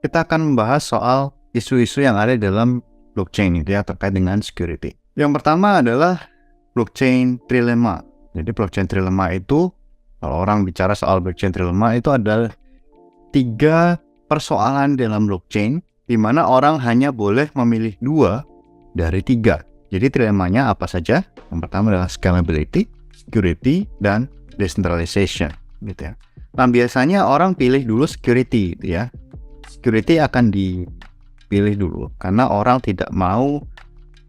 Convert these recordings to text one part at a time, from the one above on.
kita akan membahas soal isu-isu yang ada dalam blockchain itu ya, terkait dengan security. Yang pertama adalah blockchain trilemma. Jadi blockchain trilemma itu, kalau orang bicara soal blockchain trilemma, itu adalah 3 persoalan dalam blockchain di mana orang hanya boleh memilih 2 dari 3. Jadi trilemmanya apa saja? Yang pertama adalah scalability, security, dan decentralization gitu ya. Nah, biasanya orang pilih dulu security gitu ya. Security akan dipilih dulu karena orang tidak mau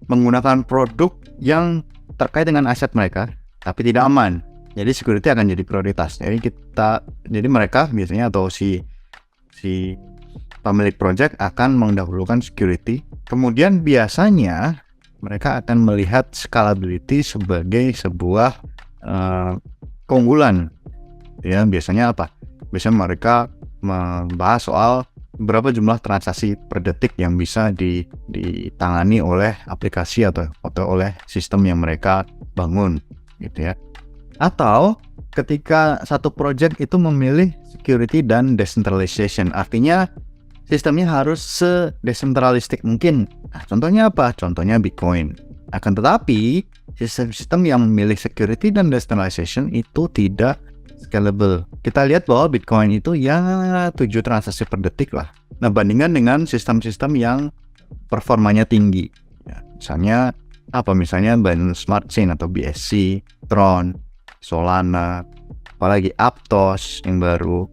menggunakan produk yang terkait dengan aset mereka tapi tidak aman. Jadi security akan jadi prioritas. Jadi mereka biasanya atau si pemilik project akan mendahulukan security. Kemudian biasanya mereka akan melihat scalability sebagai sebuah keunggulan. Ya, biasanya apa? Biasanya mereka membahas soal berapa jumlah transaksi per detik yang bisa ditangani oleh aplikasi atau oleh sistem yang mereka bangun gitu ya. Atau ketika satu project itu memilih security dan decentralization, artinya sistemnya harus sedesentralistik mungkin. Nah, contohnya apa? Contohnya Bitcoin. Akan tetapi sistem-sistem yang memilih security dan decentralization itu tidak scalable. Kita lihat bahwa Bitcoin itu ya 7 transaksi per detik lah. Nah, bandingkan dengan sistem-sistem yang performanya tinggi. Ya, misalnya apa? Misalnya Binance Smart Chain atau BSC, Tron, Solana, apalagi Aptos yang baru.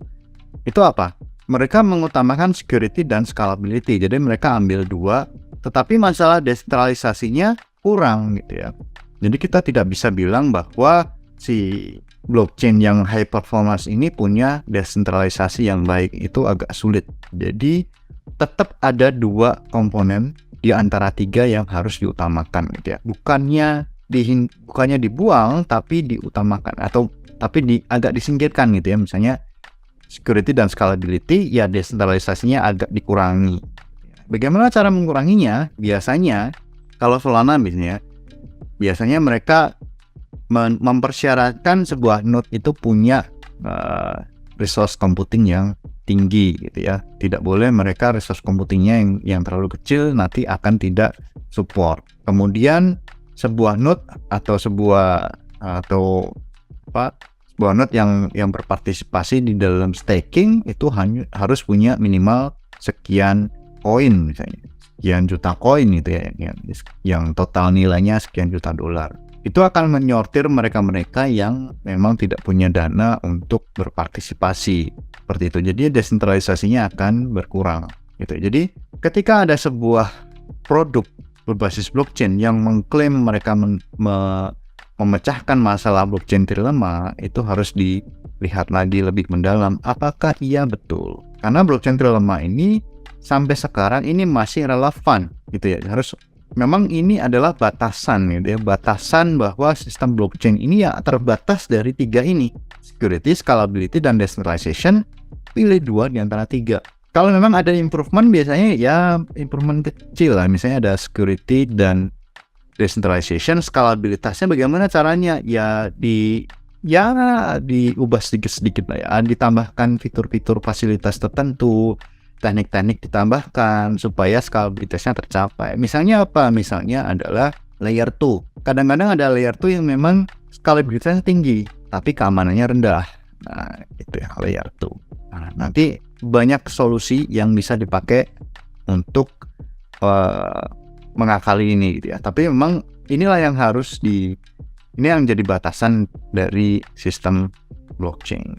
Itu apa? Mereka mengutamakan security dan scalability. Jadi mereka ambil 2, tetapi masalah desentralisasinya kurang gitu ya. Jadi kita tidak bisa bilang bahwa si blockchain yang high performance ini punya desentralisasi yang baik. Itu agak sulit. Jadi tetap ada 2 komponen di antara 3 yang harus diutamakan gitu ya. Bukannya dibuang tapi diutamakan, atau tapi agak disingkirkan gitu ya. Misalnya security dan scalability, ya desentralisasinya agak dikurangi. Bagaimana cara menguranginya? Biasanya kalau Solana biasanya mereka mempersyaratkan sebuah node itu punya resource computing yang tinggi gitu ya. Tidak boleh mereka resource computingnya yang terlalu kecil, nanti akan tidak support. Kemudian sebuah node atau sebuah node yang berpartisipasi di dalam staking itu harus punya minimal sekian koin, misalnya sekian juta koin gitu ya, yang total nilainya sekian juta dolar. Itu akan menyortir mereka-mereka yang memang tidak punya dana untuk berpartisipasi seperti itu. Jadi desentralisasinya akan berkurang gitu. Jadi ketika ada sebuah produk berbasis blockchain yang mengklaim mereka memecahkan masalah blockchain trilemma, itu harus dilihat lagi lebih mendalam apakah iya betul. Karena blockchain trilemma ini sampai sekarang ini masih relevan gitu ya. Memang ini adalah batasan gitu ya, batasan bahwa sistem blockchain ini ya terbatas dari 3 ini, security, scalability, dan decentralization. Pilih 2 di antara 3. Kalau memang ada improvement, biasanya ya improvement kecil lah, misalnya ada security dan decentralization. Scalabilitasnya bagaimana caranya? Ya diubah sedikit-sedikit lah ya, ditambahkan fitur-fitur fasilitas tertentu, teknik-teknik ditambahkan supaya scalabilitasnya tercapai. Misalnya apa? Misalnya adalah layer 2. Kadang-kadang ada layer 2 yang memang scalabilitasnya tinggi tapi keamanannya rendah. Nah, itu ya layer 2. Nah, nanti banyak solusi yang bisa dipakai untuk mengakali ini gitu ya. Tapi memang inilah yang ini yang jadi batasan dari sistem blockchain.